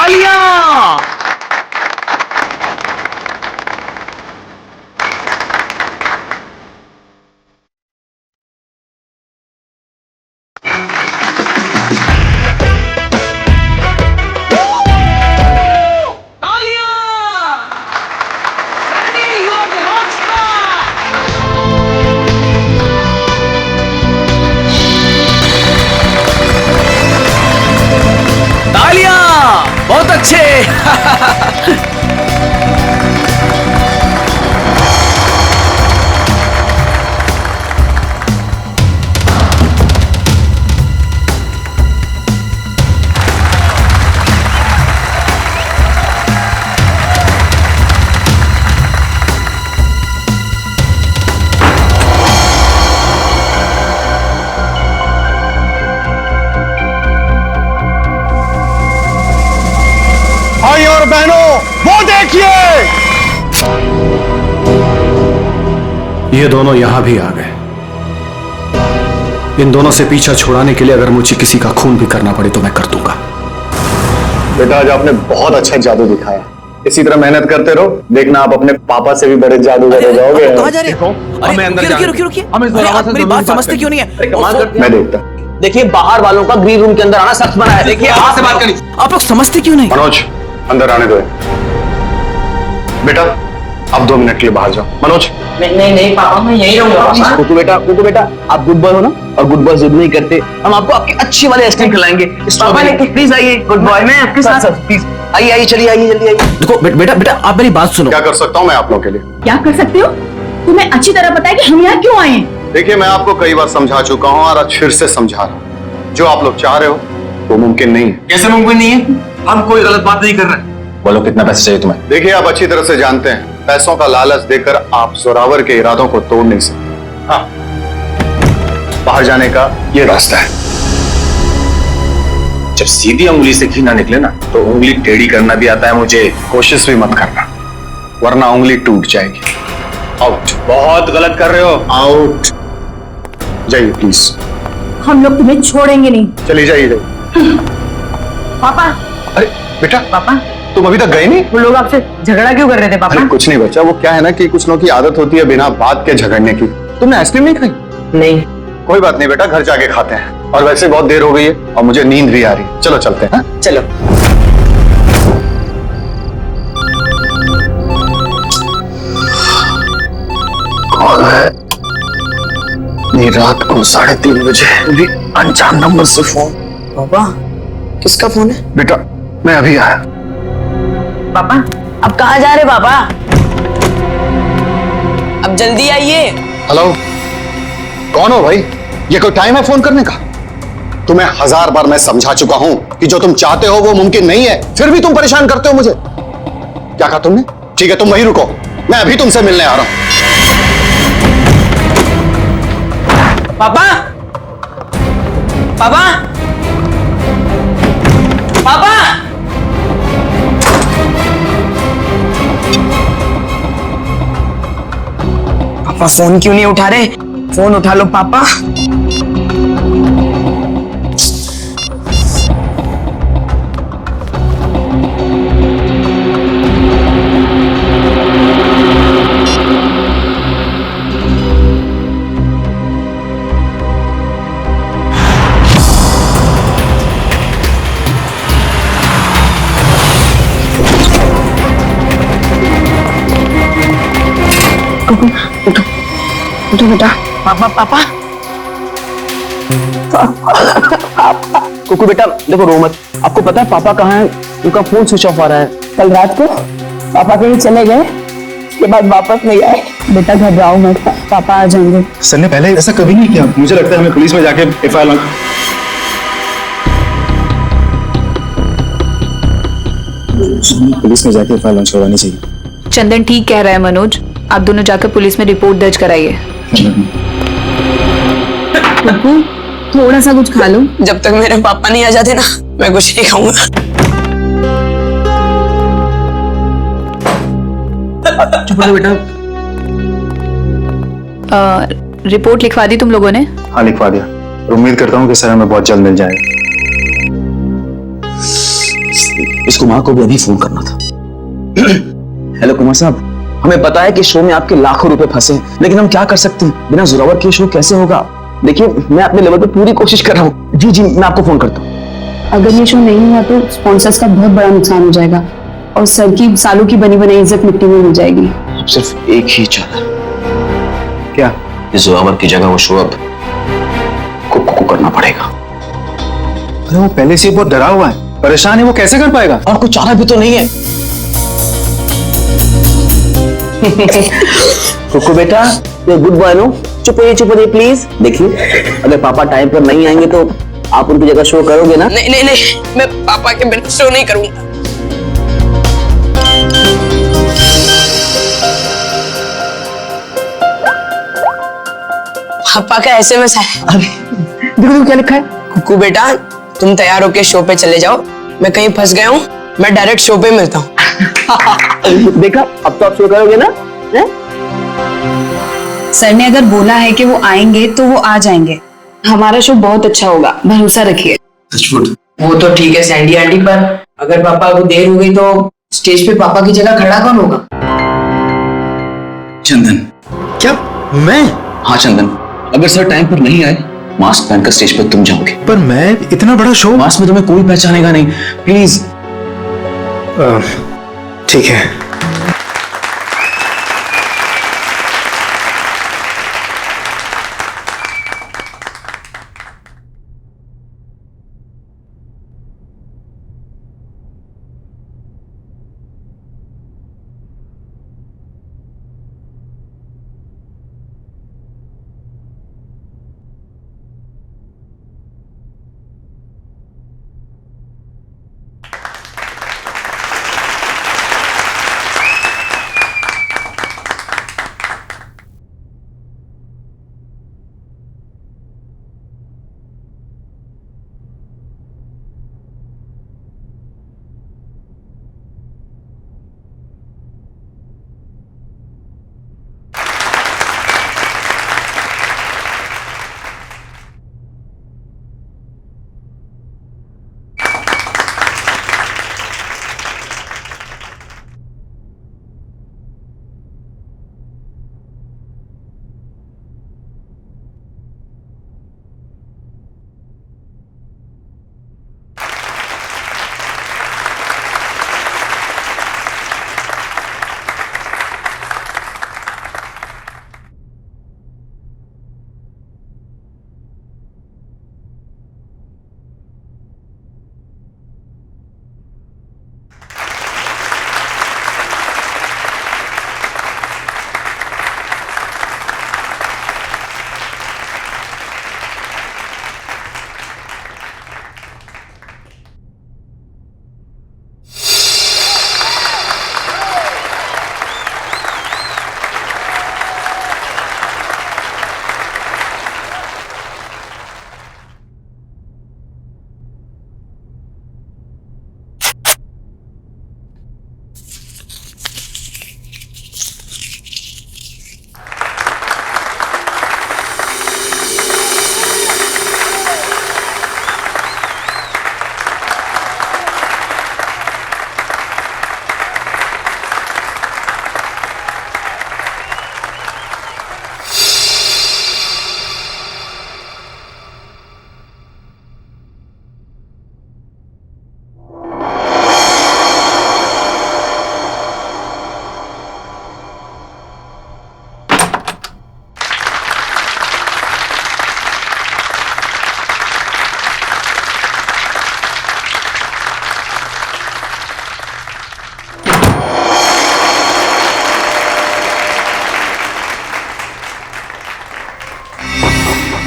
तालियां। बहुत अच्छे। भाई और बहनों, वो देखिए, ये दोनों यहां भी आ गए। इन दोनों से पीछा छुड़ाने के लिए अगर मुझे किसी का खून भी करना पड़े तो मैं कर दूंगा। बेटा आज आपने बहुत अच्छा जादू दिखाया। इसी तरह मेहनत करते रहो, देखना आप अपने पापा से भी बड़े जादूगर हो जाओगे। कहां जा रहे हो? हमें अंदर जाने दो। रुकिए। मेरी बात समझते क्यों नहीं है? मैं देखता। देखिए बाहर वालों का ग्रीन रूम के अंदर आना सख्त मना है। देखिए आप से बात करिए। आप लोग समझते क्यों नहीं? मनोज अंदर आने दो। बेटा अब 2 मिनट के लिए बाहर जाओ। मनोज नहीं पापा, मैं यही रहूंगा। कुकू बेटा आप गुड बॉय हो ना, और गुड बॉय जिद नहीं करते। हम आपको आपकी अच्छी वाली आइसक्रीम खिलाएंगे। प्लीज आइए गुड बॉय। मैं आपके साथ प्लीज आइए, चलिए आइए, जल्दी आइए। देखो बेटा आप मेरी बात सुनो। क्या कर सकता हूँ मैं आप लोगों के लिए? क्या कर सकते हो? तुम्हें अच्छी तरह पता है कि हम यहाँ क्यों आए हैं। देखिए मैं आपको कई बार समझा चुका हूँ और आज फिर से समझा रहा हूँ, जो आप लोग चाह रहे हो वो मुमकिन नहीं है। कैसे मुमकिन नहीं है? हम कोई गलत बात नहीं कर रहे। बोलो कितना पैसे चाहिए तुम्हें? देखिए आप अच्छी तरह से जानते हैं, पैसों का लालच देकर आप जोरावर के इरादों को तोड़ नहीं सकते। हाँ, बाहर जाने का ये रास्ता है। जब सीधी उंगली से घी ना निकले ना, तो उंगली टेढ़ी करना भी आता है मुझे। कोशिश भी मत करना, वरना उंगली टूट जाएगी। आउट। बहुत गलत कर रहे हो। आउट। जाइए प्लीज। हम लोग तुम्हें छोड़ेंगे नहीं। चलिए जाइए। पापा। अरे बेटा पापा तुम अभी तक गए नहीं? वो लोग आपसे झगड़ा क्यों कर रहे थे पापा? अरे कुछ नहीं बच्चा, वो क्या है ना कि कुछ लोगों की आदत होती है बिना बात के झगड़ने की। तुमने आइसक्रीम नहीं खाई? नहीं। कोई बात नहीं बेटा, घर जाके खाते हैं। और वैसे बहुत देर हो गई है और मुझे नींद भी आ रही है। चलो चलते हैं। चलो। कौन है? नहीं, रात को 3:30 बजे भी अनजान नंबर से फोन। पापा किसका फोन है? बेटा मैं अभी आया। पापा अब कहाँ जा रहे पापा? अब जल्दी आइए। हेलो, कौन हो भाई? ये कोई टाइम है फोन करने का? तुम्हें 1000 बार मैं समझा चुका हूं कि जो तुम चाहते हो वो मुमकिन नहीं है, फिर भी तुम परेशान करते हो मुझे। क्या कहा तुमने? ठीक है तुम वहीं रुको, मैं अभी तुमसे मिलने आ रहा हूं। पापा पापा पापा पापा फोन क्यों नहीं उठा रहे? फोन उठा लो पापा। उठो बेटा। पापा पापा कुकू बेटा देखो रो मत। आपको पता है पापा कहाँ है? उनका फोन स्विच ऑफ आ रहा है। कल रात को पापा कहीं चले गए, उसके बाद वापस नहीं आए। बेटा घबराओ मत, पापा आ जाएंगे। सर ने पहले ऐसा कभी नहीं किया। मुझे लगता है हमें पुलिस में जाके FIR लॉन्च करवानी चाहिए। चंदन ठीक कह रहा है मनोज, आप दोनों जाकर पुलिस में रिपोर्ट दर्ज कराइए। थोड़ा सा कुछ खा लो। जब तक मेरे पापा नहीं आ जाते ना, मैं कुछ नहीं खाऊंगा। चुप रहो बेटा। रिपोर्ट लिखवा दी तुम लोगों ने? हाँ लिखवा दिया। उम्मीद करता हूँ कि सर हमें बहुत जल्द मिल जाएगा। इसको माँ को भी अभी फोन करना था। हेलो कुमार साहब, हमें पता है कि शो में आपके लाखों रुपए फंसे हैं, लेकिन हम क्या कर सकते हैं? बिना जोरावर के शो कैसे होगा? देखिए, मैं अपने लेवल पे पूरी कोशिश कर रहा हूँ। जी जी, मैं आपको फोन करता हूँ। अगर ये शो नहीं हुआ तो स्पॉन्सर्स का बहुत बड़ा नुकसान हो जाएगा और सर की सालों की बनी बनाई इज्जत मिट्टी में मिल जाएगी। अब सिर्फ एक ही चाल है। क्या? इस जोरावर की जगह वो शो अब को करना पड़ेगा। अरे वो पहले से बहुत डरा हुआ है, परेशान है, वो कैसे कर पाएगा? और कुछ चारा भी तो नहीं है। कुकू बेटा, ये गुड बॉय नो, चुप रहिए प्लीज। देखिए, अगर पापा टाइम पर नहीं आएंगे तो आप उनकी जगह शो करोगे ना? नहीं नहीं नहीं, मैं पापा के बिना शो नहीं करूंगा। पापा का एसएमएस है। अरे देखो क्या लिखा है। कुकू बेटा, तुम तैयार होके शो पे चले जाओ, मैं कहीं फंस गया हूँ, मैं डायरेक्ट शो पे मिलता हूँ। देखा, अब तो आप शो करोगे ना? है? सर ने अगर बोला है कि वो आएंगे तो वो आ जाएंगे। हमारा शो बहुत अच्छा होगा, भरोसा रखिए। वो तो ठीक है सैंडी आंटी, पर अगर पापा को देर हो गई तो स्टेज पे पापा की जगह खड़ा कौन होगा? चंदन। क्या? मैं? हाँ चंदन, अगर सर टाइम पर नहीं आए, मास्क पहनकर स्टेज पर तुम जाओगे। पर मैं इतना बड़ा शो। मास्क में तुम्हें कोई पहचानेगा नहीं, प्लीज। ठीक है।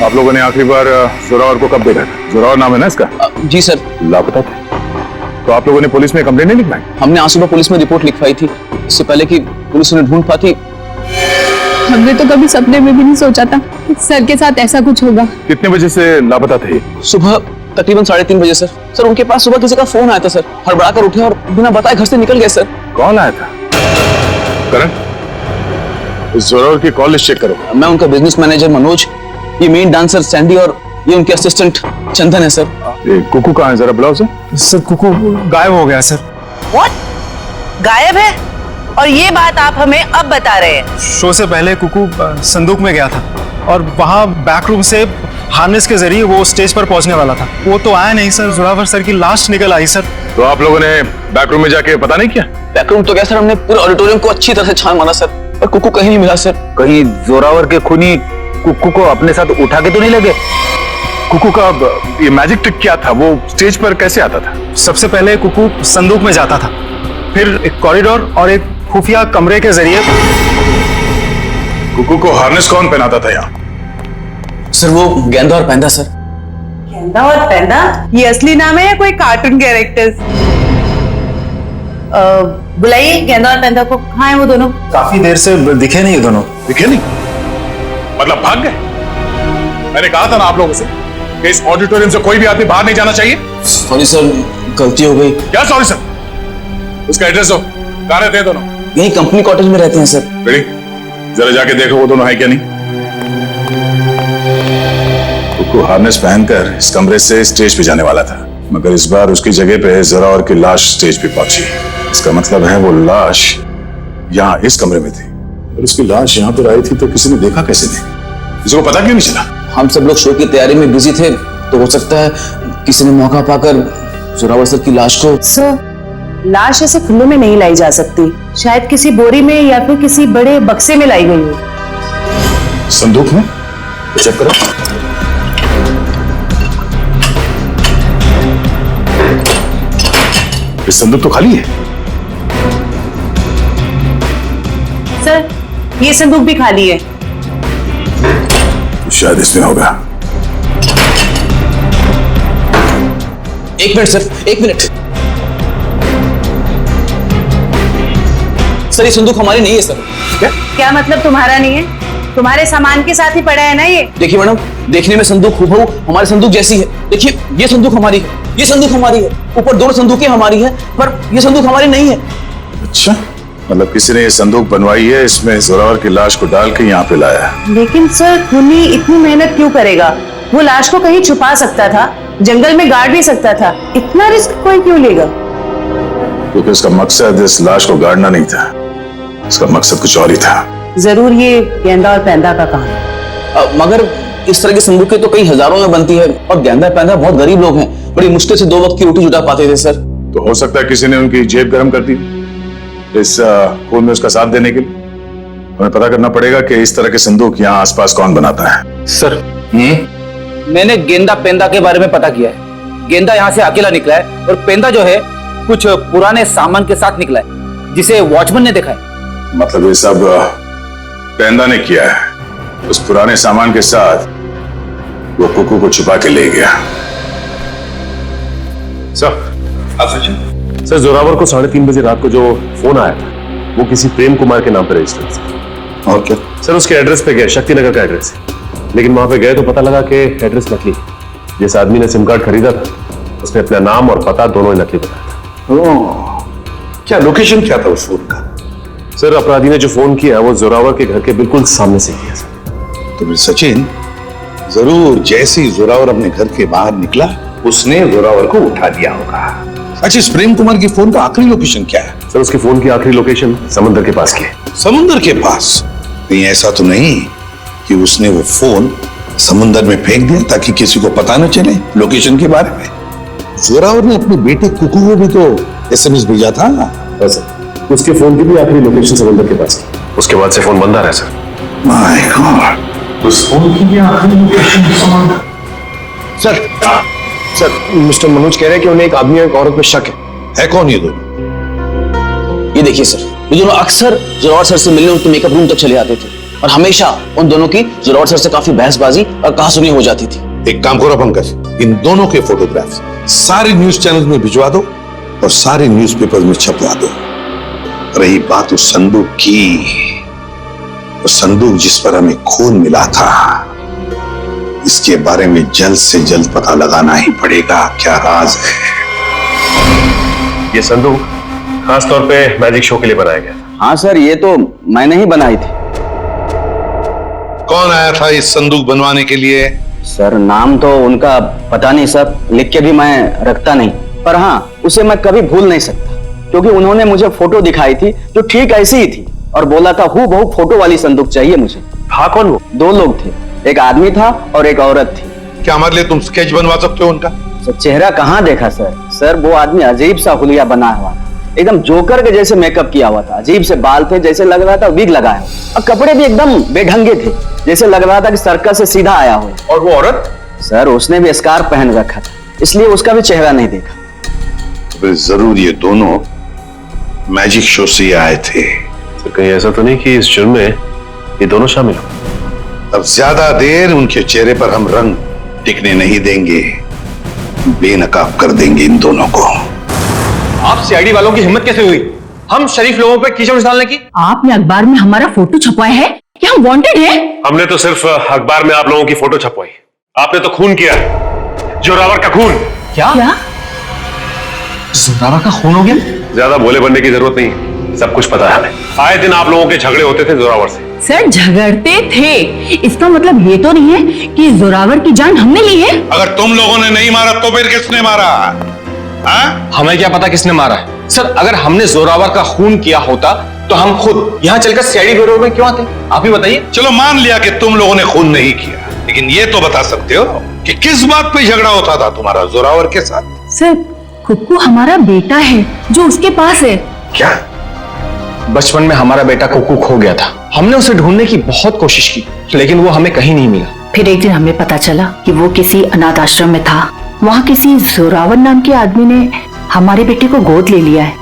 आप लोगों ने आखिरी बार जोरावर को कब देखा था? जोरावर नाम है ना इसका? जी सर। लापता थे तो आप लोगों ने पुलिस में कंप्लेंट नहीं लिखवाई? हमने आज सुबह पुलिस में रिपोर्ट लिखवाई थी, इससे पहले कि पुलिस उन्हें ढूंढ पाती। हमने तो कभी सपने में भी नहीं सोचा था कि सर के साथ ऐसा कुछ होगा। कितने बजे से लापता थे? सुबह तकरीबन 3:30 बजे सर। सर उनके पास सुबह किसी का फोन आया था सर, हड़बड़ा कर उठे और बिना बताए घर से निकल गए सर। कौन आया था? करण, इस जोरावर की कॉल लिस्ट चेक करो। मैं उनका बिजनेस मैनेजर मनोज, ये मेन डांसर सैंडी और ये उनके असिस्टेंट चंदन है सर। ये कुकू कहाँ है, जरा बुलाओ उसे। सर कुकू गायब हो गया सर। व्हाट? गायब है? और ये बात आप हमें अब बता रहे हैं? शो से पहले कुकू संदूक में गया था और वहां बैक रूम से हार्नेस के जरिए वो स्टेज पर पहुंचने वाला था। वो तो आया नहीं सर, जोरावर सर की लाश निकल आई सर। तो आप लोगों ने बैकरूम में जाके पता नहीं किया? बैकरूम तो क्या सर, हमने पूरे ऑडिटोरियम को अच्छी तरह से छान मारा सर, पर कुकू कहीं नहीं मिला सर। कहीं जोरावर के खूनी कुकू को अपने साथ उठा के तो नहीं लगे? कुकू का ये मैजिक ट्रिक क्या था? वो स्टेज पर कैसे आता था? सबसे पहले कुकू संदूक में जाता था, फिर एक कॉरिडोर और एक खुफिया कमरे के जरिए। कुकू को हार्नेस कौन पहनाता था यहाँ? सर वो गेंदा और पैंदा सर। गेंदा और पैंदा? ये असली नाम है या कोई कार्टून कैरेक्टर्स? बुलाइए गेंदा और पैंदा को। कहाँ है वो दोनों? काफी देर से दिखे नहीं ये दोनों। दिखे नहीं? मतलब भाग गए? मैंने कहा था ना आप लोगों से कि इस ऑडिटोरियम से कोई भी आदमी बाहर नहीं जाना चाहिए। सॉरी सर, गलती हो गई। क्या सॉरी सर? उसका एड्रेस दो, कहाँ रहते हैं दोनों? यही कंपनी कॉटेज में रहते हैं सर। रेडी, जरा जाके देखो वो दोनों है क्या नहीं। कुकू हार्नेस पहनकर इस कमरे से स्टेज पे जाने वाला था, मगर इस बार उसकी जगह पे जोरावर की लाश स्टेज पे पहुंची। इसका मतलब है वो लाश यहाँ इस कमरे में थी, और उसकी लाश यहाँ पर आई थी तो किसी ने देखा कैसे नहीं? किसी को पता क्यों नहीं चला? हम सब लोग शो की तैयारी में बिजी थे, तो हो सकता है किसी ने मौका पाकर जोरावर सर की लाश को। सर, लाश ऐसे खुले में नहीं लाई जा सकती, शायद किसी बोरी में या फिर किसी बड़े बक्से में लाई गई हो। संदूक में? चेक करो। इस संदूक तो खाली है। सर ये संदूक भी खाली है। तो शायद इसमें होगा। एक मिनट सर, एक मिनट। सर ये संदूक हमारी नहीं है सर। क्या मतलब तुम्हारा नहीं है? तुम्हारे सामान के साथ ही पड़ा है ना ये? देखिए मैडम, देखने में संदूक हूबहू हमारे संदूक जैसी है। देखिए ये संदूक हमारी है, ये संदूक हमारी है, ऊपर दोनों संदूकें हमारी है, पर ये संदूक हमारी नहीं है। अच्छा, मतलब किसी ने ये संदूक बनवाई है, इसमें जोरावर की लाश को डाल के यहाँ पे लाया। लेकिन सर खूनी इतनी मेहनत क्यों करेगा? वो लाश को कहीं छुपा सकता था, जंगल में गाड़ भी सकता था, इतना रिस्क कोई क्यों लेगा? क्योंकि उसका मकसद इस लाश को गाड़ना नहीं था, उसका मकसद कुछ और ही था। जरूर ये गेंदा और पैंदा का काम है। मगर इस तरह की संदूकें तो कई हजारों में बनती है, और गेंदा पैंदा बहुत गरीब लोग हैं, बड़ी मुश्किल से 2 वक्त की रोटी जुटा पाते थे सर। तो हो सकता है किसी ने उनकी जेब गर्म कर दी इस खून में उसका साथ देने के लिए। हमें पता करना पड़ेगा कि इस तरह के संदूक यहाँ आसपास कौन बनाता है। सर मैंने गेंदा पेंदा के बारे में पता किया है। गेंदा यहाँ से अकेला निकला है, और पेंदा जो है कुछ पुराने सामान के साथ निकला है, जिसे वॉचमैन ने देखा है। मतलब ये सब पेंदा ने किया है। उस पुराने सामान के साथ वो कुकू को छुपा के ले गया। सर जोरावर को 3:30 बजे रात को जो फोन आया था वो किसी प्रेम कुमार के नाम पर रजिस्टर्ड था। और क्या? सर उसके एड्रेस पे गए, शक्तिनगर का एड्रेस है, लेकिन वहां पे गए तो पता लगा कि एड्रेस नकली। जिस आदमी ने सिम कार्ड खरीदा था उसने अपना नाम और पता दोनों ही नकली बताया था। क्या लोकेशन क्या था उस फोन का? सर अपराधी ने जो फोन किया वो जोरावर के घर के बिल्कुल सामने से किया सर। तो फिर सचिन जरूर जैसे ही जोरावर अपने घर के बाहर निकला उसने जोरावर को उठा दिया होगा। अच्छा, इस प्रेम कुमार की फोन का आखिरी लोकेशन क्या है? सर उसकी फोन की आखिरी लोकेशन समुद्र के पास की है। समुद्र के पास? नहीं, ऐसा तो नहीं कि उसने वो फोन समुद्र में फेंक दिया ताकि किसी को पता न चले लोकेशन के बारे में। जोरावर ने अपने बेटे कुकू को भी तो SMS भेजा था। सर उसके फोन की भी आखिरी लोकेशन समुद्र के पास की। उसके बाद से फोन बंद आ रहा है सर। माय गॉड, उस फोन की भी आखिरी लोकेशन समुद्र। सर मिस्टर मनोज कह रहे हैं कि उन्हें एक आदमी और एक औरत पे शक है कौन ये दोनों? ये देखिए सर, ये दोनों अक्सर जोरावर सर से मिलने उनके मेकअप रूम तक चले आते थे, और हमेशा उन दोनों की जोरावर सर से काफी बहसबाजी और कहासुनी हो जाती थी। एक काम करो पंकज, इन दोनों के फोटोग्राफ्स सारे न्यूज चैनल में भिजवा दो और सारे न्यूज़पेपर में छपवा दो। रही बात उस संदूक की, वो संदूक जिस पर हमें खून मिला था, इसके बारे में जल्द से जल्द पता लगाना ही पड़ेगा क्या राज है। ये संदूक खास तौर पे मैजिक शो के लिए बनाया गया था। हाँ सर, ये तो मैंने ही बनाई थी। कौन आया था इस संदूक बनवाने के लिए? सर नाम तो उनका पता नहीं सर, लिख के भी मैं रखता नहीं, पर हाँ उसे मैं कभी भूल नहीं सकता क्योंकि उन्होंने मुझे फोटो दिखाई थी जो ठीक ऐसी ही थी और बोला था हूबहू फोटो वाली संदूक चाहिए मुझे। हाँ कौन वो? 2 लोग थे, एक आदमी था और एक औरत थी। क्या हमारे लिए तुम स्केच बनवा सकते हो उनका? सर चेहरा कहाँ देखा सर वो आदमी अजीब सा हुलिया बना हुआ था, एकदम जोकर के जैसे मेकअप किया हुआ था, अजीब से बाल थे जैसे लग रहा था विग लगाया हो, और कपड़े भी एकदम बेढंगे थे जैसे लग रहा था कि सर्कस से सीधा आया हो। और वो औरत? सर उसने भी स्कार्फ पहन रखा था, इसलिए उसका भी चेहरा नहीं देखा। तो जरूर ये दोनों मैजिक शो से आए थे। तो कहीं ऐसा तो नहीं कि इस जुर्म में ये दोनों शामिल हो? अब ज्यादा देर उनके चेहरे पर हम रंग टिकने नहीं देंगे, बेनकाब कर देंगे इन दोनों को। आप सीआईडी वालों की हिम्मत कैसे हुई हम शरीफ लोगों पे कीचड़ डालने की? आपने अखबार में हमारा फोटो छपवाया है कि हम वांटेड हैं? हमने तो सिर्फ अखबार में आप लोगों की फोटो छपवाई, आपने तो खून किया, जोरावर का खून। क्या जोरावर का खून हो गया? ज्यादा भोले बनने की जरूरत नहीं, सब कुछ पता है हमें। आए दिन आप लोगों के झगड़े होते थे जोरावर से। सर झगड़ते थे, इसका मतलब ये तो नहीं है कि जोरावर की जान हमने ली है। अगर तुम लोगों ने नहीं मारा तो फिर किसने मारा? हमें क्या पता किसने मारा है सर, अगर हमने जोरावर का खून किया होता तो हम खुद यहाँ चलकर सीआईडी ब्यूरो में क्यों आते? आप ही बताइए। चलो मान लिया कि तुम लोगों ने खून नहीं किया, लेकिन ये तो बता सकते हो कि किस बात पे झगड़ा होता था तुम्हारा जोरावर के साथ? सर कुक्कू हमारा बेटा है जो उसके पास है। क्या? बचपन में हमारा बेटा कुक्कू खो गया था, हमने उसे ढूंढने की बहुत कोशिश की लेकिन वो हमें कहीं नहीं मिला। फिर एक दिन हमें पता चला कि वो किसी अनाथ आश्रम में था, वहाँ किसी जोरावर नाम के आदमी ने हमारे बेटे को गोद ले लिया है।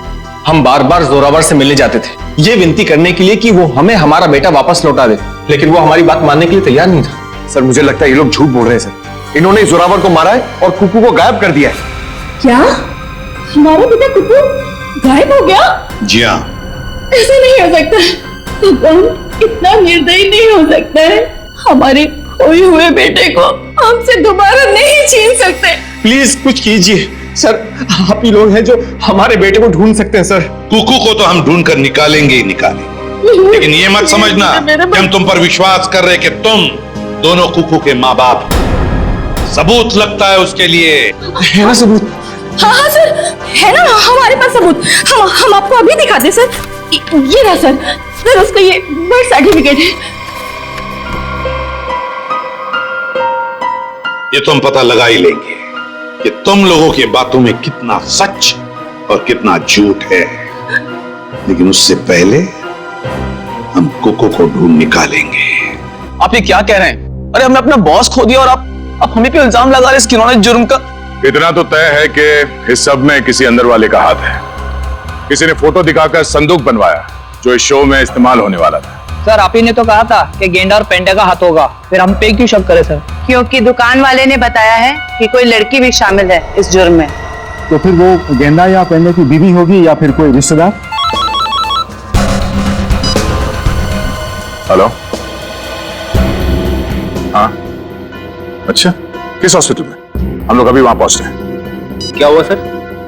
हम बार बार जोरावर से मिलने जाते थे ये विनती करने के लिए कि वो हमें हमारा बेटा वापस लौटा दे, लेकिन वो हमारी बात मानने के लिए तैयार नहीं था। सर मुझे लगता है ये लोग झूठ बोल रहे हैं सर, इन्होंने जोरावर को मारा है और कुक्कू को गायब कर दिया है। क्या हमारा बेटा कुक्कू गायब हो गया? जी हाँ। ऐसा नहीं हो सकता, तो इतना निर्दयी नहीं हो सकता है। हमारे खोए हुए बेटे को हमसे दोबारा नहीं छीन सकते। प्लीज कुछ कीजिए सर, आप ही लोग हैं जो हमारे बेटे को ढूंढ सकते हैं सर। कुकू को तो हम ढूंढ कर निकालेंगे ही निकालेंगे, लेकिन ये मत समझना कि हम तुम पर विश्वास कर रहे कि तुम दोनों कुकू के माँ बाप। सबूत लगता है उसके लिए। है ना सबूत? हाँ सर है ना हमारे पास सबूत, हम आपको अभी दिखा दे सर। ये रहा सर उसका ये बर्थ सर्टिफिकेट है। ये तो हम पता लगा ही लेंगे कि तुम लोगों की बातों में कितना सच और कितना झूठ है, लेकिन उससे पहले हम कुकू को ढूंढ निकालेंगे। आप ये क्या कह रहे हैं? अरे हमने अपना बॉस खो दिया और आप हमें पे इल्जाम लगा रहे हैं इस किन्होंने जुर्म का। इतना तो तय है कि इस सब में किसी अंदर वाले का हाथ है। किसी ने फोटो दिखाकर संदूक बनवाया जो इस शो में इस्तेमाल होने वाला था। सर आप ही ने तो कहा था कि गेंडा और पेंडा का हाथ होगा, फिर हम पे क्यों शक करें सर? क्योंकि दुकान वाले ने बताया है कि कोई लड़की भी शामिल है इस जुर्म में। तो फिर वो गेंडा या पेंडे की बीवी होगी या फिर कोई रिश्तेदार? हेलो, हाँ अच्छा, किस हॉस्पिटल में? हम लोग अभी वहां पहुंच रहे हैं। क्या हुआ सर?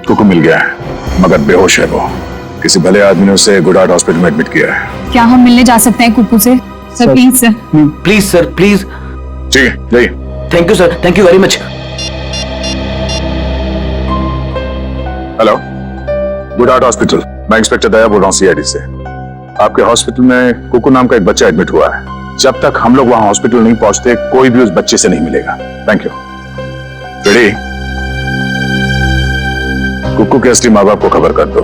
कुकू मिल गया है मगर बेहोश है वो। किसी भले आदमी ने उसे गुड हार्ट हॉस्पिटल में एडमिट किया है। क्या हम मिलने जा सकते हैं कुक्कू से? Sir please sir. Please sir please. ठीक है जाइए। Thank you sir, thank you very much. Hello, good heart hospital, मैं इंस्पेक्टर दया बोल रहा हूँ सीआईडी से। आपके हॉस्पिटल में कुकू नाम का एक बच्चा एडमिट हुआ है। जब तक हम लोग वहां हॉस्पिटल नहीं पहुंचते कोई भी उस बच्चे से नहीं मिलेगा। Thank you. रेडी? कुकू के असली माँ बाप को खबर कर दो,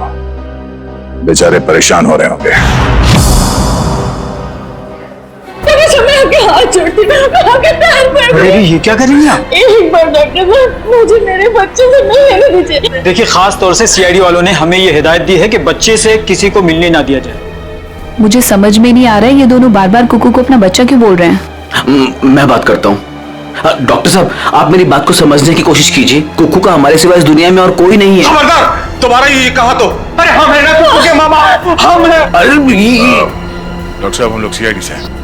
बेचारे परेशान हो रहे होंगे। हाथ जोड़ती हूँ, आपके पैर पड़ गए। ये क्या कर रही हैं आप? एक बार डॉक्टर साहब मुझे मेरे बच्चे से मिलने दीजिए। देखिए खास तौर से सीआईडी वालों ने हमें ये हिदायत दी है कि बच्चे से किसी को मिलने ना दिया जाए। मुझे समझ में नहीं आ रहा है ये दोनों बार बार कुक्कू को अपना बच्चा क्यों बोल रहे हैं। मैं बात करता हूँ। डॉक्टर साहब आप मेरी बात को समझने की कोशिश कीजिए। कुक्कू का हमारे सिवा इस दुनिया में और कोई नहीं है। खबरदार, तुम्हारा ये कहा तो। अरे हम है ना कुक्कू के माँ बाप, हम है। डॉक्टर साहब हम लोग सीआईडी से हैं।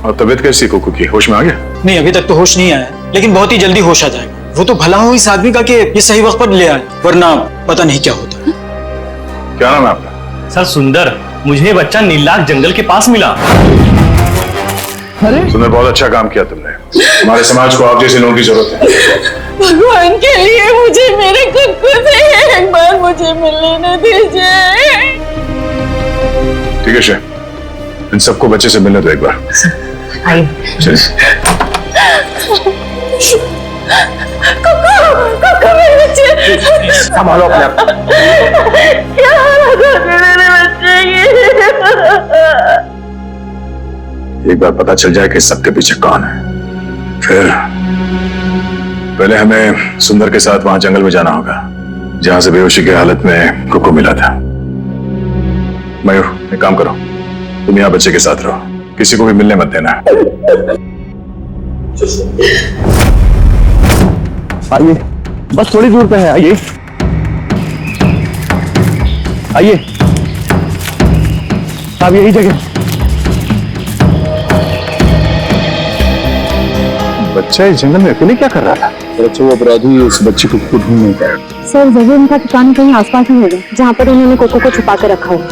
और तबीयत कैसी कुकू की? होश में आ गया? नहीं अभी तक तो होश नहीं आया, लेकिन बहुत ही जल्दी होश आ जाएगा। वो तो भला हो इस आदमी का कि ये सही वक्त पर ले आए, वरना पता नहीं क्या होता। क्या नाम है आपका? सर सुंदर, मुझे बच्चा नीलाग जंगल के पास मिला। तुमने बहुत अच्छा काम किया तुमने। हमारे समाज को आप जैसे लोगों की जरूरत है। भगवान के लिए मुझे मेरे कुक्कू से एक बार मुझे मिलने दीजिए। ठीक है शे, इन सबको बच्चे से मिलने दो एक बार। आइए। कुक्कू मेरे बच्चे, संभालो अपने आप। क्या होगा मेरे बच्चे की? एक बार पता चल जाए कि सबके पीछे कौन है, फिर पहले हमें सुंदर के साथ वहां जंगल में जाना होगा जहां से बेहोशी की हालत में कुक्कू मिला था। मयूर, एक काम करो, तुम यहाँ बच्चे के साथ रहो, किसी को भी मिलने मत देना। आइए, बस थोड़ी दूर पे है, आइए आइए। साहब यही जगह। बच्चा इस जंगल में अकेले क्या कर रहा था? वो अपराधी उस बच्चे को ढूंढ नहीं पाया। सर जरूर उनका ठिकाना कहीं आसपास ही होगा जहाँ पर उन्होंने कोको को छुपा कर रखा होगा।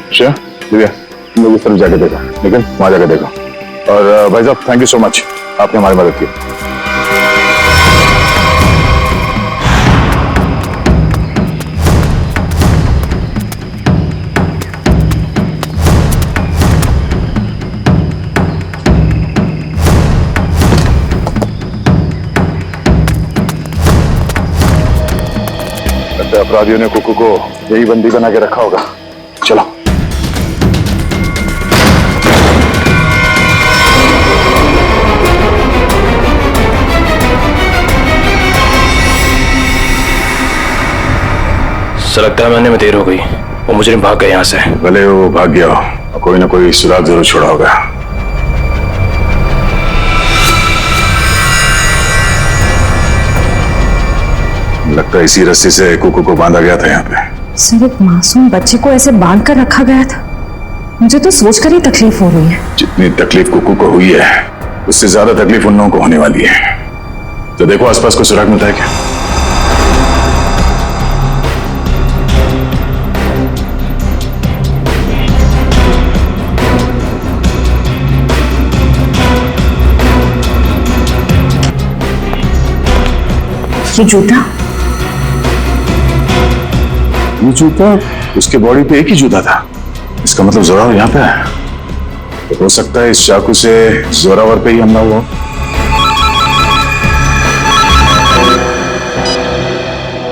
अच्छा दिव्या, तुम लोग इस तरफ जाके देखो, लेकिन वहां जाके देखो। और भाई साहब थैंक यू सो मच, आपने हमारी मदद की। अपराधियों ने कुक्कू को यही बंदी बना के रखा होगा। चलो। सर लगता है मैंने में देर हो गई, वो मुजरिम भाग गए यहाँ से। भले वो भाग गया हो, कोई ना कोई सुराग जरूर छोड़ा होगा। लगता है इसी रस्सी से कुक्कू को बांधा गया था यहाँ पे। सर एक मासूम बच्चे को ऐसे बांध कर रखा गया था, मुझे तो सोचकर ही तकलीफ हो रही है। जितनी तकलीफ कुक्कू को हुई है उससे ज्यादा तकलीफ उन लोगों को होने वाली है। तो देखो आसपास कोई सुराग मिलता है क्या? ये जूता, ये जूता उसके बॉडी पे एक ही जूता था, इसका मतलब जोरावर यहाँ पे है। तो हो सकता है इस चाकू से जोरावर पे ही हमला हुआ।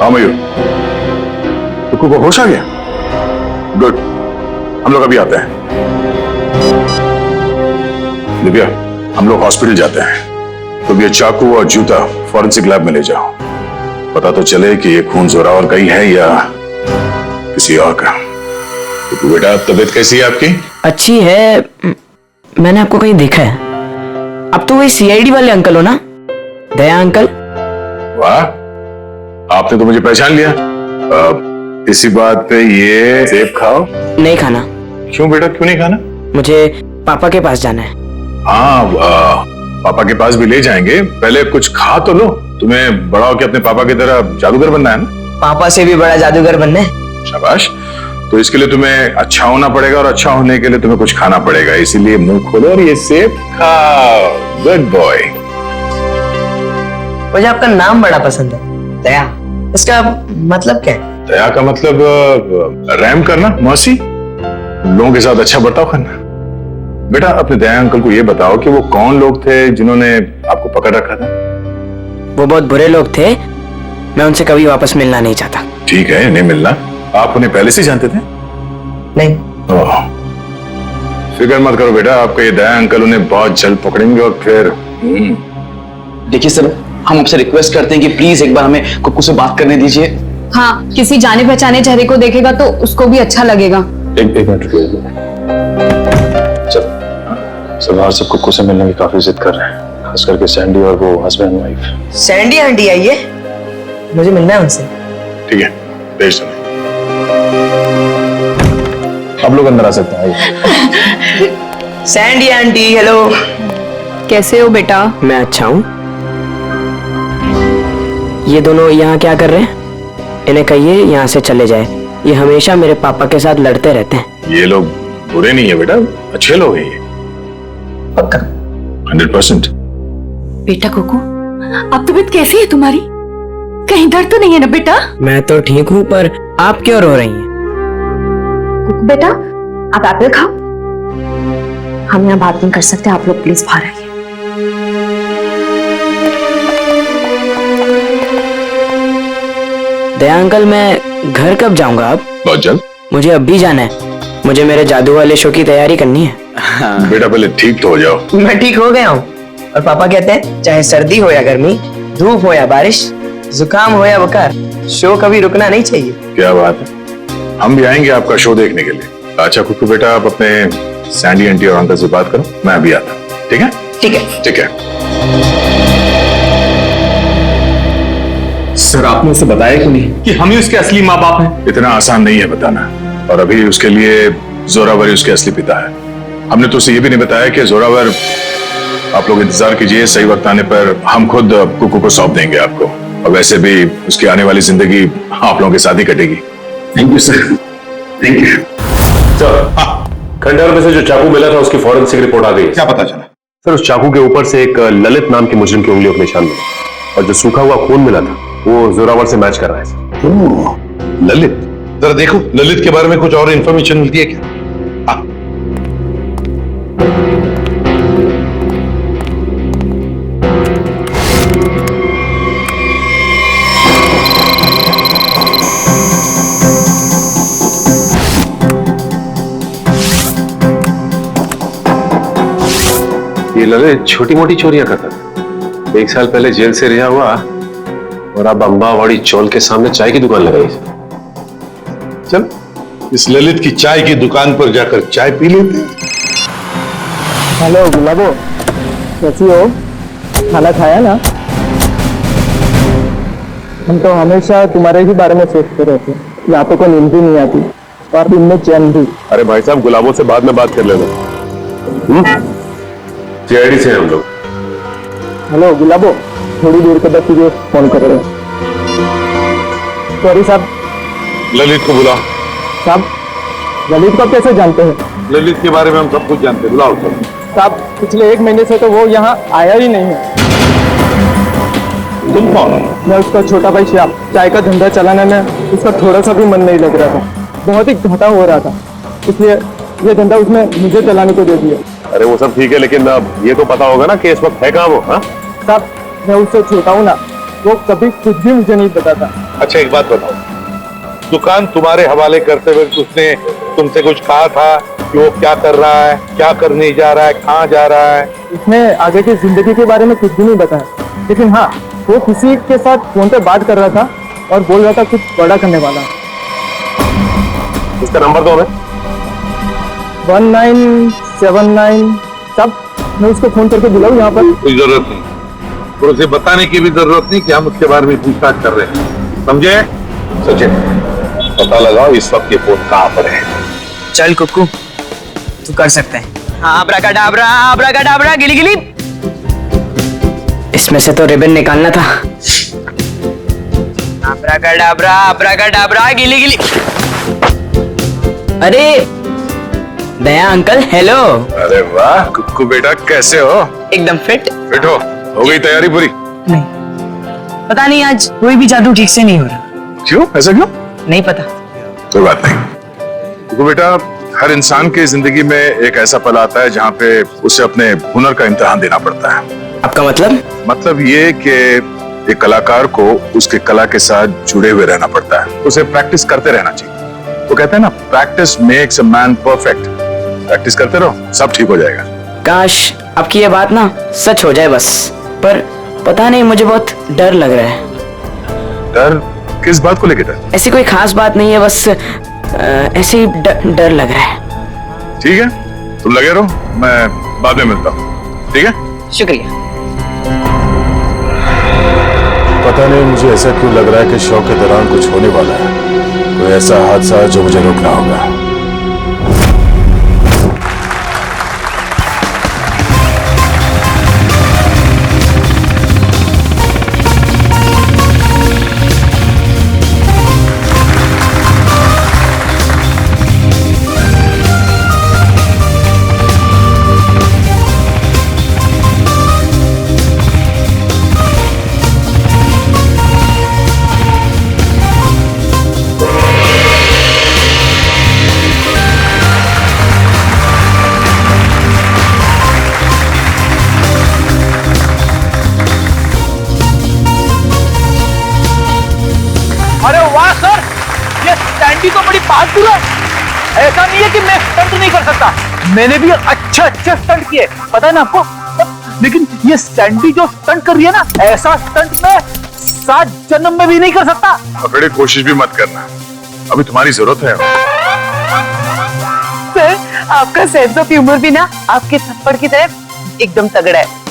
हाँ मयूर, कुक्कू को होश आ गया? गुड, हम लोग अभी आते हैं। दिव्या, हम लोग हॉस्पिटल जाते हैं। तो ये चाकू और जूता फॉरेंसिक लैब में ले जाओ, पता तो चले कि ये खून जोरावर का ही है या किसी और का। तो बेटा तबीयत कैसी है आपकी? अच्छी है, मैंने आपको कहीं देखा है। अब तो वही सीआईडी वाले अंकल हो ना, दया अंकल? वाह, आपने तो मुझे पहचान लिया। इसी बात पे ये सेब खाओ। नहीं खाना। क्यों बेटा, क्यों नहीं खाना? मुझे पापा के पास जाना है। हाँ, पापा के पास भी ले जाएंगे, पहले कुछ खा तो लो। तुम्हें बड़ा होकर अपने पापा की तरह जादूगर बनना है ना? पापा से भी बड़ा जादूगर बनना है। शाबाश। तो इसके लिए तुम्हें अच्छा होना पड़ेगा, और अच्छा होने के लिए तुम्हें कुछ खाना पड़ेगा। इसीलिए मुंह खोलो और ये सेब खाओ। Good boy. मुझे आपका नाम बड़ा पसंद है, दया। इसका मतलब क्या है? दया का मतलब रहम करना, मौसी, लोगों के साथ अच्छा बर्ताव करना। बेटा अपने दया अंकल को ये बताओ कि वो कौन लोग थे जिन्होंने आपको पकड़ रखा था? वो बहुत बुरे लोग थे, मैं उनसे कभी वापस मिलना नहीं चाहता। ठीक है, नहीं मिलना। आप उन्हें पहले से जानते थे? नहीं। फिक्र मत करो बेटा, आपका ये दया अंकल उन्हें बहुत जल्द पकड़ेंगे और फिर देखिए सर, हम आपसे रिक्वेस्ट करते हैं कि प्लीज एक बार हमें कुक्कू से बात करने दीजिए। हाँ, किसी जाने पहचाने चेहरे को देखेगा तो उसको भी अच्छा लगेगा। एक मिनट रुकिए। सरदार सब कुक्कू से मिलने की काफी जिद कर रहे हैं, खास करके सैंडी और वो हस्बैंड वाइफ। सैंडी आंटी आई है, मुझे मिलना है उनसे। ठीक है, भेज दो। आप लोग अंदर आ सकते हैं। Sandy aunty, hello. कैसे हो बेटा? मैं अच्छा हूँ। ये दोनों यहाँ क्या कर रहे हैं? इन्हें कहिए यहाँ से चले जाए, ये हमेशा मेरे पापा के साथ लड़ते रहते हैं। ये लोग बुरे नहीं है बेटा, अच्छे लोग हैं ये। पक्का? 100%। बेटा कुकू, अब तबीयत कैसी है तुम्हारी? कहीं दर्द तो नहीं है ना बेटा? मैं तो ठीक हूँ, पर आप क्यों रो रही हैं? कुकू बेटा, आप एप्पल खाओ। हम यहाँ बात नहीं कर सकते, आप लोग प्लीज बाहर आइए। दया अंकल, मैं घर कब जाऊंगा अब? बहुत जल्द। मुझे अब भी जाना है। मुझे मेरे जादू वाले शो की तैयारी करनी है। बेटा पहले ठीक तो हो जाओ। मैं ठीक हो गया हूँ, और पापा कहते हैं चाहे सर्दी हो या गर्मी, धूप हो या बारिश, जुकाम हो या बुखार, शो कभी रुकना नहीं चाहिए। क्या बात है, हम भी आएंगे आपका शो देखने के लिए। अच्छा कुकू बेटा, आप अपने सैंडी आंटी और अंकल से बात करो, मैं अभी आता हूं। ठीक है? ठीक है। ठीक है। सर आपने उसे बताया क्यों नहीं कि हम ही उसके असली माँ बाप हैं? इतना आसान नहीं है बताना, और अभी उसके लिए जोरावर ही उसके असली पिता है। हमने तो उसे ये भी नहीं बताया कि जोरावर, आप लोग इंतजार कीजिए, सही वक्त आने पर हम खुद कुकू को सौंप देंगे आपको। और वैसे भी उसकी आने वाली जिंदगी आप लोगों के साथ ही कटेगी। Thank you sir, thank you. Sir, खंडहर में से जो चाकू मिला था उसकी फॉरेंसिक रिपोर्ट आ गई। क्या पता चला? सर, उस चाकू के ऊपर से एक ललित नाम के मुजरिम की उंगलियों का निशान मिला, और जो सूखा हुआ खून मिला था वो जोरावर से मैच कर रहा है सर। ओह, ललित, जरा देखो ललित के बारे में कुछ और इंफॉर्मेशन मिलती है क्या? हाँ। ये ललित छोटी मोटी चोरियां करता था। 1 साल पहले जेल से रिहा हुआ, और अब अंबावाड़ी चौल के सामने चाय की दुकान लगाई। चल, इस ललित की चाय की दुकान पर जाकर चाय पी लेते हैं। हेलो गुलाबो, कैसी हो? खाना खाया ना? हम तो हमेशा तुम्हारे ही बारे में सोचते रहते हैं, रातों को नींद भी नहीं आती और दिन में चैन भी। अरे भाई साहब, गुलाबों से बाद में बात कर लेना। जेआईडी से हम लोग। हेलो गुलाबो, थोड़ी देर के बाद तुझे फोन कर रहे हैं। सॉरी साहब। ललित को बुलाओ। साहब, ललित को कैसे जानते हैं? ललित के बारे में हम सब कुछ जानते हैं, बुलाओ सब। साहब, पिछले 1 महीने से तो वो यहाँ आया ही नहीं है। तुम कौन हो? मैं उसका छोटा भाई श्याम। चाय का धंधा चलाने में उसका थोड़ा सा भी मन नहीं लग रहा था, बहुत ही घाटा हो रहा था, इसलिए ये धंधा उसने मुझे चलाने को दे दिया। अरे वो सब ठीक है, लेकिन अब ये तो पता होगा ना कि इस वक्त है कहाँ वो? हाँ साहब, मैं उससे छोटा हूँ ना, वो कभी कुछ भी मुझे नहीं बताता। अच्छा एक बात बताओ, दुकान तुम्हारे हवाले करते हुए उसने तुमसे कुछ कहा था कि वो क्या कर रहा है, क्या करने जा रहा है, कहाँ जा रहा है? उसने आगे की जिंदगी के बारे में कुछ भी नहीं बताया, लेकिन हाँ, वो किसी के साथ फोन पे बात कर रहा था और बोल रहा था कुछ बड़ा करने वाला। उसका नंबर दो हमें। 1979। सब मैं उसको फोन करके बुलाऊं यहाँ पर? कोई जरूरत नहीं, और उसे बताने की भी जरूरत नहीं कि हम उसके बारे में पूछताछ कर रहे हैं, समझे? सचिन, पता लगाओ इस वक्त ये फोन कहाँ पर है। चल कुक्कू, तू कर सकते हैं। आब्राकाडाब्रा, आब्राकाडाब्रा, गिली गिली। इसमें से तो रिबन निकालना था। आब्राकाडाब्रा, आब्राकाडाब्रा, गिली गिली। अरे दया अंकल, हेलो। अरे वाह कुक्कू बेटा, कैसे हो? एकदम फिट। फिट हो गई तैयारी पूरी? नहीं, पता नहीं आज कोई भी जादू ठीक से नहीं हो रहा। क्यों? ऐसा क्यों? नहीं पता। कोई बात नहीं कुक्कू बेटा, हर इंसान की जिंदगी में एक ऐसा पल आता है जहाँ पे उसे अपने हुनर का इम्तिहान देना पड़ता है। आपका मतलब? मतलब ये कि एक कलाकार को उसके कला के साथ जुड़े हुए रहना पड़ता है, उसे प्रैक्टिस करते रहना चाहिए। वो कहते हैं ना, practice makes a man perfect. Practice करते रहो, सब ठीक हो जाएगा। काश आपकी ये बात ना सच हो जाए बस, पर पता नहीं, मुझे बहुत डर लग रहा है। डर? किस बात को लेकर डर? ऐसी कोई खास बात नहीं है, बस ऐसे ही डर लग रहा है। ठीक है, तुम लगे रहो, मैं बाद में मिलता हूँ। ठीक है? शुक्रिया। पता नहीं मुझे ऐसा क्यों लग रहा है कि शो के दौरान कुछ होने वाला है, कोई ऐसा हादसा जो मुझे रोकना होगा। मजाक पूरा। ऐसा नहीं है कि मैं स्टंट नहीं कर सकता, मैंने भी अच्छे अच्छे स्टंट किए, पता है ना आपको। लेकिन ये सैंडी जो स्टंट कर रही है ना, ऐसा स्टंट मैं 7 जन्म में भी नहीं कर सकता। बड़ी कोशिश भी मत करना, अभी तुम्हारी जरूरत है। सर, आपका सेंस ऑफ ह्यूमर भी ना आपके थप्पड़ की तरह एकदम तगड़ा है।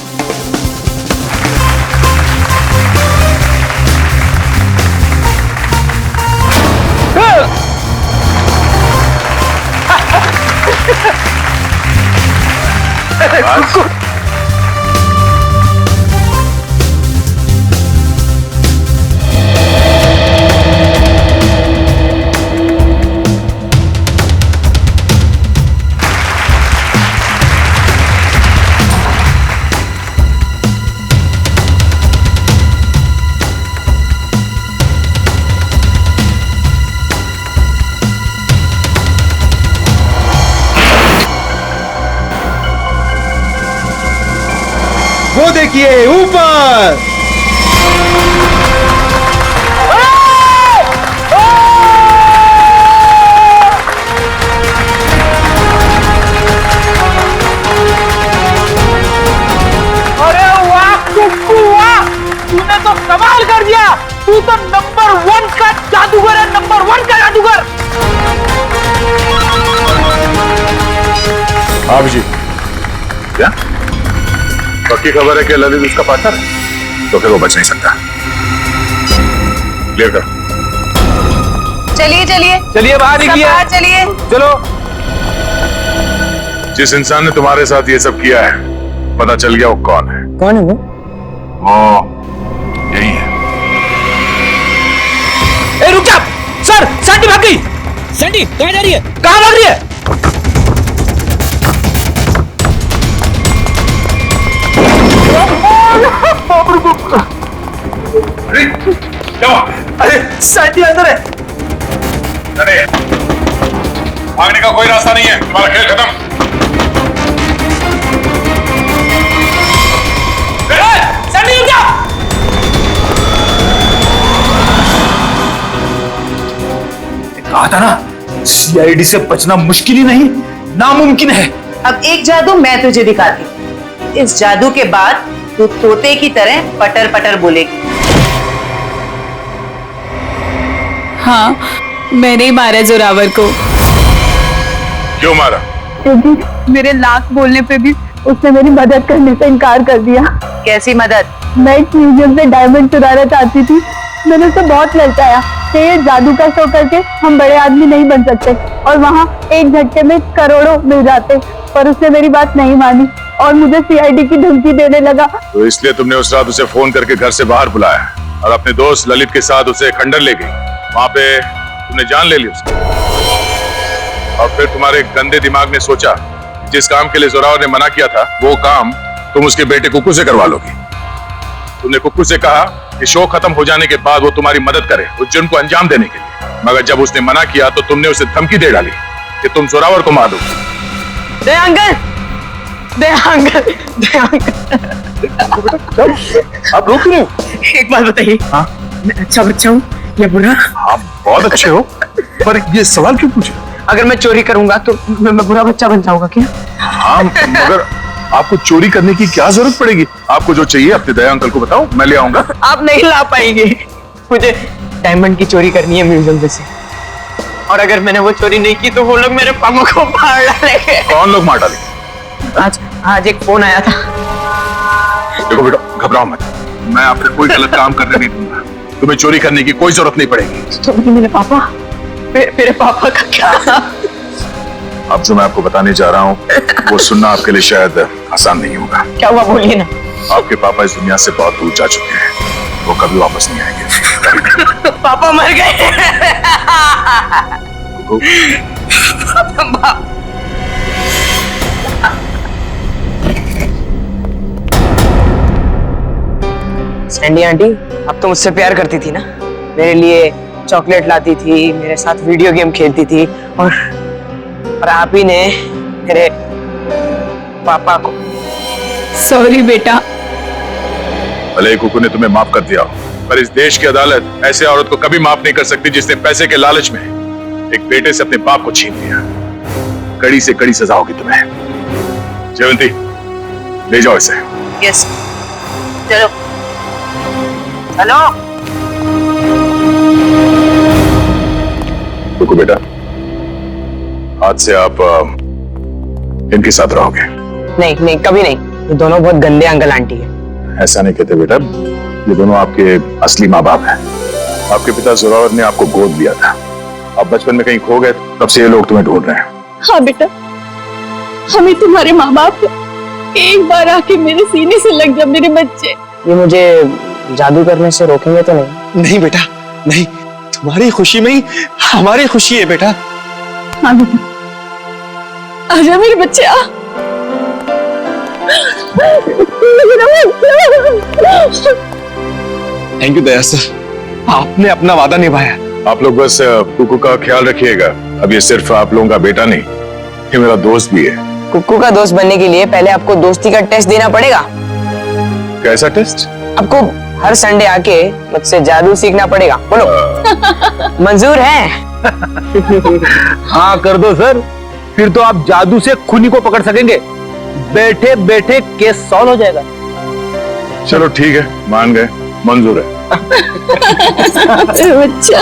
वो देखिए ऊपर। अरे वाह कुक्कू वाह, तूने तो कमाल कर दिया। तू तो नंबर 1 का जादूगर है, नंबर 1 का जादूगर। हाँ जी, क्या पक्की खबर है कि ललित उसका पार्टनर है? तो फिर वो बच नहीं सकता। क्लियर कर। चलिए चलिए चलिए बाहर निकलिए, बाहर चलिए। चलो। जिस इंसान ने तुम्हारे साथ ये सब किया है, पता चल गया वो कौन है? कौन है वो? वो यही है। ए रुक जा सर, सैंडी भाग गई। सैंडी कहाँ जा रही है? कहाँ भाग रही है? अरे सैंडी अंदर है। अरे भागने का कोई रास्ता नहीं है, तुम्हारा खेल खत्म। सैंडी रुक जा। कहा था ना, सीआईडी से बचना मुश्किल ही नहीं, नामुमकिन है। अब एक जादू मैं तुझे दिखाती हूँ। इस जादू के बाद तू तोते की तरह पटर पटर बोलेगी। हाँ, मैंने ही मारा जोरावर को। क्यों मारा? क्योंकि मेरे लाख बोलने पे भी उसने मेरी मदद करने से इनकार कर दिया। कैसी मदद? मैं एक म्यूजियम से डायमंड चुराना चाहती थी, मैंने उसे बहुत ललचाया कि ये जादू का शो करके हम बड़े आदमी नहीं बन सकते और वहाँ एक झटके में करोड़ों मिल जाते, पर उसने मेरी बात नहीं मानी और मुझे सीआईडी की धमकी देने लगा। तो इसलिए तुमने उस रात उसे फोन करके घर से बाहर बुलाया और अपने दोस्त ललित के साथ उसे खंडर ले गई। वहां पे तुमने जान ले ली उसकी और फिर तुम्हारे गंदे दिमाग ने सोचा जिस काम के लिए जोरावर ने मना किया था वो काम तुम उसके बेटे कुक्कू से करवा लोगी। तुमने कुक्कू से कहा कि शो खत्म हो जाने के बाद वो तुम्हारी मदद करे उस जुर्म को अंजाम देने के लिए, मगर जब उसने मना किया तो तुमने उसे धमकी दे डाली कि तुम जोरावर को मार दोगे। दे अंकल, दे अंकल, दे अंकल। आप रोक रहे हो? एक बात बताइए, हाँ? मैं अच्छा बच्चा हूँ या बुरा? आप बहुत अच्छे हो, पर ये सवाल क्यों पूछे? अगर मैं चोरी करूंगा तो मैं बुरा बच्चा बन जाऊंगा क्या? हाँ, मगर आपको चोरी करने की क्या जरूरत पड़ेगी? आपको जो चाहिए अपने दया अंकल को बताओ, मैं ले आऊंगा। आप नहीं ला पाएंगे, मुझे डायमंड की चोरी करनी है म्यूजियम से, और अगर मैंने वो चोरी नहीं की तो वो लोग मेरे पापा को मार डालेंगे। कौन लोग मार डालेंगे? आज एक फोन आया था। देखो बेटा, घबराओ मत, मैं आपसे कोई गलत काम करने नहीं दूंगा। तुम्हें चोरी करने की कोई जरूरत नहीं पड़ेगी। तो मेरे पापा, मेरे पापा का क्या? अब जो मैं आपको बताने जा रहा हूँ वो सुनना आपके लिए शायद आसान नहीं होगा। क्या हुआ, बोलिए ना। आपके पापा इस दुनिया से बहुत दूर जा चुके हैं, वो कभी वापस नहीं आएंगे। पापा मर गए। सैंडी आंटी, अब तो मुझसे प्यार करती थी ना, मेरे लिए चॉकलेट लाती थी, मेरे साथ वीडियो गेम खेलती थी, और आप ही ने मेरे पापा को। सॉरी बेटा। भले ही कुकू ने तुम्हें माफ कर दिया, पर इस देश की अदालत ऐसे औरत को कभी माफ नहीं कर सकती जिसने पैसे के लालच में एक बेटे से अपने बाप को छीन लिया, कड़ी से कड़ी सजा होगी तुम्हें। जयवंती, ले जाओ इसे। यस, चलो चलो। रुको बेटा, आज से आप इनके साथ रहोगे। नहीं नहीं, कभी नहीं। ये दोनों बहुत गंदे अंकल आंटी है। ऐसा नहीं कहते बेटा, ये दोनों आपके असली माँ बाप हैं। आपके पिता जोरावर ने आपको गोद लिया था, आप बचपन में कहीं खो गए, तब से ये लोग तुम्हें ढूंढ रहे हैं। हाँ बेटा, हमें तुम्हारे माँ बाप एक बार आके मेरे सीने से लग जा मेरे बच्चे। ये मुझे जादू करने से रोकेंगे तो नहीं? नहीं बेटा, नहीं, तुम्हारी खुशी में ही हमारी खुशी है बेटा। हाँ बेटा, आजा मेरे बच्चे, आ। थैंक यू दया सर, आपने अपना वादा निभाया। आप लोग बस कुकू का ख्याल रखिएगा। अब ये सिर्फ आप लोगों का बेटा नहीं, ये मेरा दोस्त भी है। कुक्कू का दोस्त बनने के लिए पहले आपको दोस्ती का टेस्ट देना पड़ेगा। कैसा टेस्ट? आपको हर संडे आके मुझसे जादू सीखना पड़ेगा। बोलो, मंजूर है? हाँ कर दो सर, फिर तो आप जादू से खूनी को पकड़ सकेंगे। बैठे बैठे केस सॉल्व हो जाएगा। चलो ठीक है, मान गए, मंजूर है। बच्चा।